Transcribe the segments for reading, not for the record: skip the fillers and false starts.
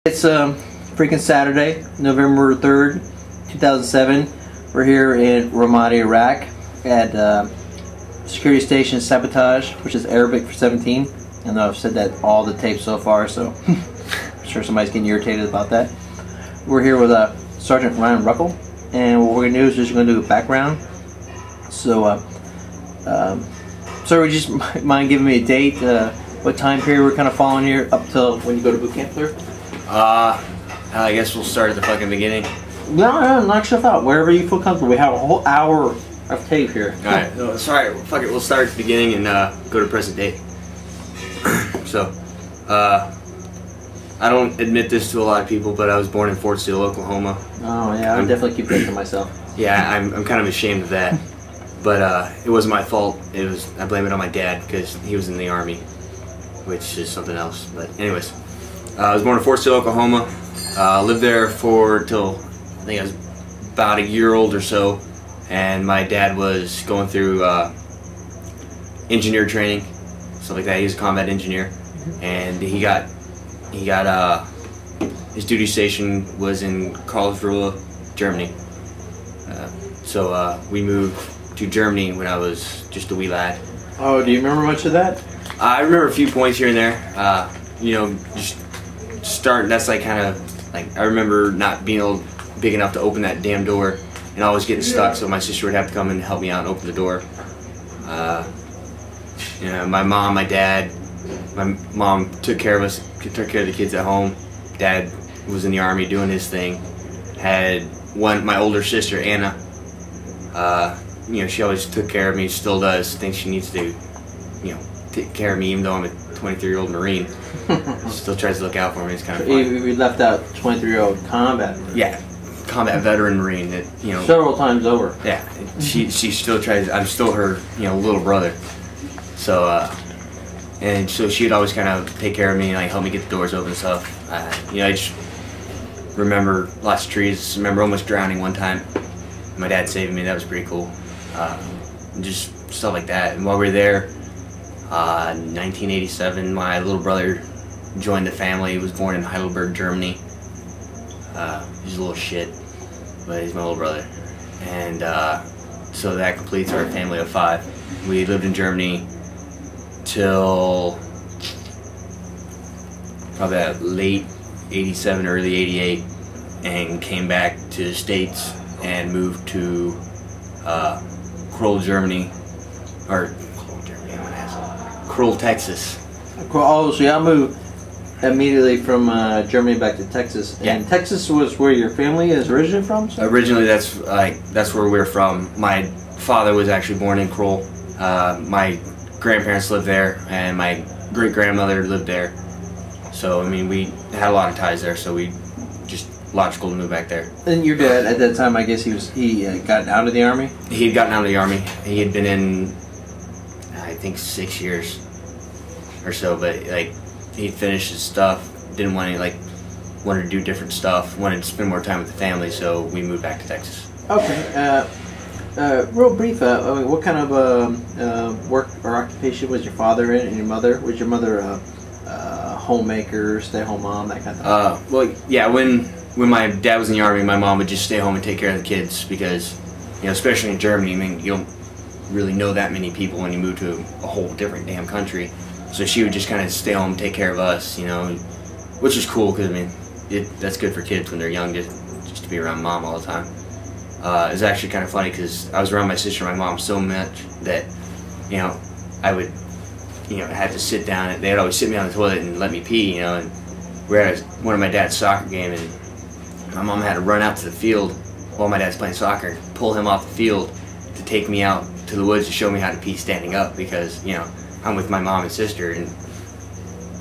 It's freaking Saturday, November 3rd, 2007. We're here in Ramadi, Iraq at Security Station Sabotage, which is Arabic for 17. I know I've said that all the tapes so far, so I'm sure somebody's getting irritated about that. We're here with Sergeant Ryan Ruckel, and what we're going to do is just going to do a background. So, sir, would you just mind giving me a date, what time period we're kind of following here up till when you go to boot camp, sir? I guess we'll start at the fucking beginning. No, knock stuff out. Wherever you feel comfortable. We have a whole hour of tape here. Alright, no, sorry, fuck it, we'll start at the beginning and go to present day. So, I don't admit this to a lot of people, but I was born in Fort Steele, Oklahoma. Oh yeah, I would definitely keep that to myself. Yeah, I'm kind of ashamed of that. But it wasn't my fault. I blame it on my dad because he was in the Army, which is something else. But anyways, I was born in Fort Steele, Oklahoma. Lived there till I think I was about a year old or so, and my dad was going through engineer training, stuff like that. He was a combat engineer, and he got his duty station was in Karlsruhe, Germany. So we moved to Germany when I was just a wee lad. Oh, do you remember much of that? I remember a few points here and there. You know, just starting. That's like kind of like I remember not being big enough to open that damn door, and always getting stuck. So my sister would have to come and help me out and open the door. You know, my mom, my dad. My mom took care of us, took care of the kids at home. Dad was in the Army doing his thing. Had my older sister Anna. You know, she always took care of me. Still does. Thinks she needs to, you know, take care of me, even though I'm a 23-year-old Marine. Still tries to look out for me. It's kind of funny. We left out 23-year-old combat Marine. Yeah, combat veteran Marine. That, you know, several times over. Yeah, she still tries. I'm still her, you know, little brother. So and so she'd always kind of take care of me and like help me get the doors open and stuff. You know, I just remember lots of trees. Remember almost drowning one time. My dad saved me. That was pretty cool. Just stuff like that. And while we were there, 1987, my little brother joined the family. He was born in Heidelberg, Germany. He's a little shit, but he's my little brother. And so that completes our family of 5. We lived in Germany till probably late 87, early 88, and came back to the States and moved to Kroll, Germany, or Kroll, Texas. Oh, so y'all moved immediately from Germany back to Texas. And yeah. Texas was where your family is originally from? So? Originally, that's where we're from. My father was actually born in Kroll. My grandparents lived there, and my great-grandmother lived there. So, I mean, we had a lot of ties there, so we just logical to move back there. And your dad, at that time, I guess he got out of the Army? He had gotten out of the Army. He had been in, I think, 6 years or so, but, like, he finished his stuff, didn't want to, wanted to do different stuff, wanted to spend more time with the family, so we moved back to Texas. Okay. Real brief, I mean, what kind of work or occupation was your father in, and your mother? Was your mother homemaker, stay-at-home mom, that kind of thing? Well, yeah, when my dad was in the Army, my mom would just stay home and take care of the kids because, you know, especially in Germany, I mean, you don't really know that many people when you move to a whole different damn country. So she would just kind of stay home and take care of us, you know, which is cool because, I mean, that's good for kids when they're young, just to be around mom all the time. It's actually kind of funny because I was around my sister and my mom so much that, you know, I would, you know, had to sit down and they'd always sit me on the toilet and let me pee, you know, and we're at one of my dad's soccer game and my mom had to run out to the field while my dad's playing soccer, pull him off the field to take me out to the woods to show me how to pee standing up because, you know, I'm with my mom and sister and,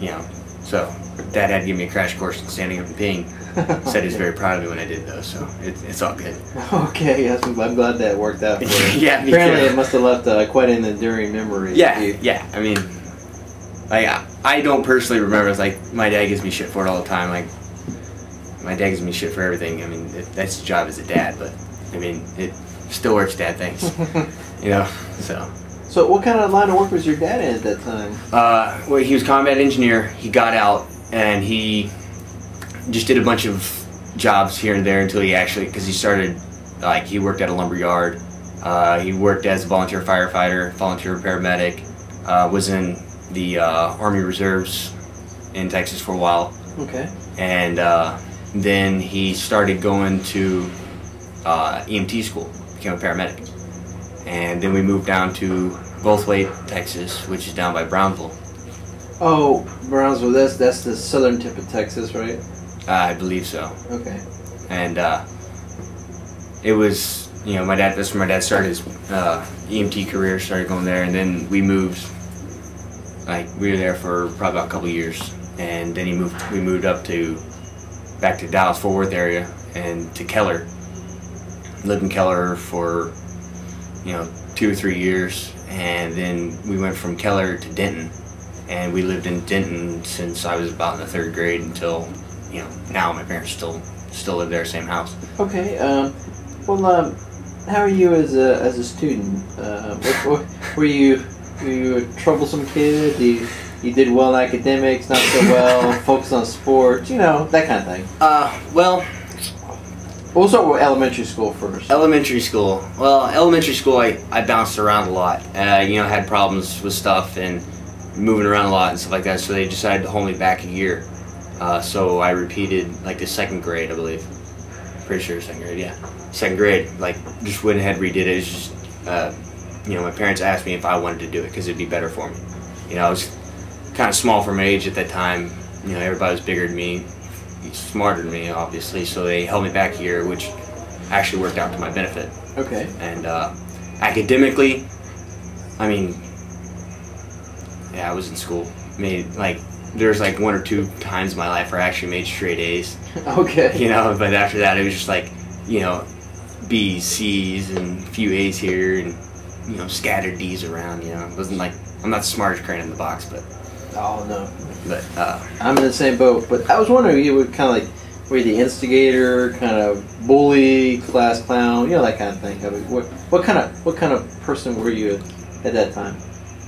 you know, so dad had to give me a crash course in standing up and peeing. Said he was very proud of me when I did though, so it's all good. Okay, yes, I'm glad that worked out for you. Yeah, me apparently too. It must have left quite an enduring memory. Yeah, yeah. I mean, like I don't personally remember. It's like my dad gives me shit for it all the time. Like my dad gives me shit for everything. I mean, that's his job as a dad, but I mean, it still works. Dad thinks, you know. So what kind of line of work was your dad in at that time? Well, he was combat engineer. He got out and he just did a bunch of jobs here and there until he actually, because he started, like, he worked at a lumber yard. He worked as a volunteer firefighter, volunteer paramedic, was in the Army Reserves in Texas for a while. Okay. And then he started going to EMT school, became a paramedic. And then we moved down to Goldthwaite, Texas, which is down by Brownsville. Oh, Brownsville, that's the southern tip of Texas, right? I believe so. Okay. And it was, you know, that's where my dad started his EMT career, started going there, and then we moved, like, we were there for probably about a couple of years, and then we moved up back to Dallas, Fort Worth area, and to Keller. Lived in Keller for, you know, 2 or 3 years, and then we went from Keller to Denton, and we lived in Denton since I was about in the 3rd grade until, you know, now my parents still live there, same house. Okay. Well, how are you as a student? Were you a troublesome kid? You did well in academics, not so well, focused on sports, you know, that kind of thing. Well, we'll start with elementary school first. Elementary school. Well, elementary school, I bounced around a lot. You know, had problems with stuff and moving around a lot and stuff like that, so they decided to hold me back a year. So I repeated, like, the 2nd grade, I believe. Pretty sure 2nd grade, yeah. 2nd grade, like, just went ahead and redid it. It's just, you know, my parents asked me if I wanted to do it because it'd be better for me. You know, I was kind of small for my age at that time. You know, everybody was bigger than me, smarter than me, obviously, so they held me back a year, which actually worked out to my benefit. Okay. And academically, I mean, yeah, I was in school. There's like 1 or 2 times in my life where I actually made straight A's. Okay. You know, but after that it was just like, you know, B's, C's, and a few A's here, and, you know, scattered D's around. You know, it wasn't like, I'm not the smartest crane in the box, but. Oh no. But I'm in the same boat. But I was wondering, you would kind of like, were you the instigator, kind of bully, class clown, you know, that kind of thing? I mean, what kind of person were you at that time?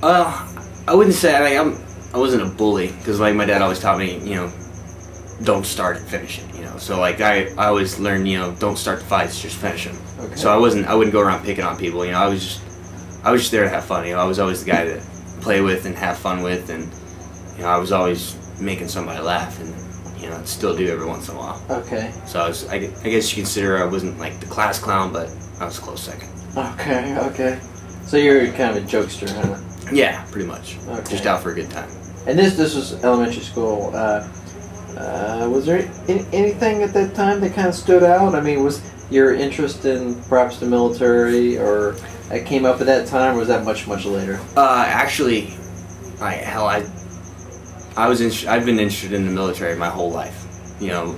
I wouldn't say I wasn't a bully, because, like, my dad always taught me, you know, don't start and finish it, you know. So, like, I always learned, you know, don't start the fights, just finish them. Okay. So I wouldn't go around picking on people, you know. I was just there to have fun, you know. I was always the guy to play with and have fun with, and, you know, I was always making somebody laugh, and, you know, still do every once in a while. Okay. So I guess you consider I wasn't, like, the class clown, but I was a close second. Okay. So you're kind of a jokester, huh? Yeah, pretty much. Okay. Just out for a good time. And this was elementary school. Was there anything at that time that kind of stood out? I mean, was your interest in perhaps the military, or it came up at that time, or was that much later? Actually, I've been interested in the military my whole life. You know,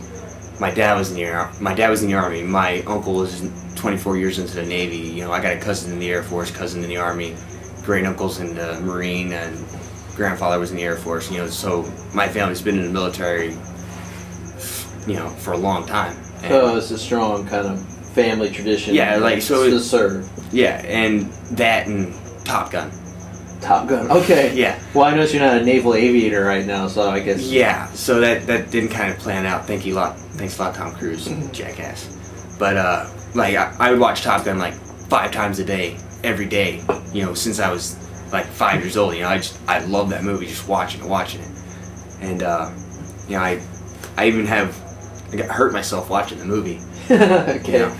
my dad was in the Army. My uncle was 24 years into the Navy. You know, I got a cousin in the Air Force, cousin in the Army, great uncles in the Marine, and grandfather was in the Air Force. You know, so my family's been in the military, you know, for a long time. And so it's a strong kind of family tradition. Yeah, like, so to serve. Yeah, and that and Top Gun. Top Gun. Okay. Yeah. Well, I notice you're not a naval aviator right now, so I guess. Yeah. So that didn't kind of plan out. Thanks a lot, Tom Cruise, jackass. But like I would watch Top Gun like 5 times a day, every day. You know, since I was like 5 years old. You know, I love that movie, just watching it. And you know, I even got hurt myself watching the movie. Okay. You know?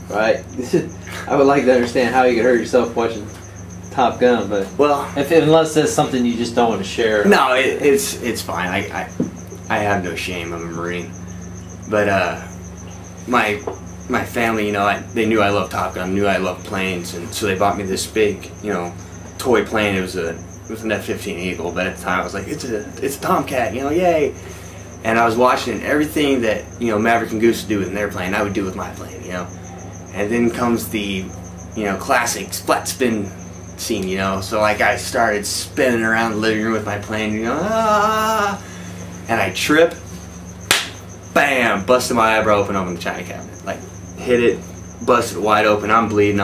Right. I would like to understand how you could hurt yourself watching Top Gun, but unless that's something you just don't want to share. No, it's fine. I have no shame. I'm a Marine. But my family, you know, they knew I loved Top Gun, knew I loved planes, and so they bought me this big, you know, toy plane. It was an F-15 Eagle, but at the time I was like, it's a Tomcat, you know, yay! And I was watching everything that, you know, Maverick and Goose do in their plane, I would do with my plane, you know. And then comes the, you know, classic flat spin scene, you know. So like I started spinning around the living room with my plane, you know, and I trip, bam, busted my eyebrow open the china cabinet. Like, hit it, busted it wide open, I'm bleeding.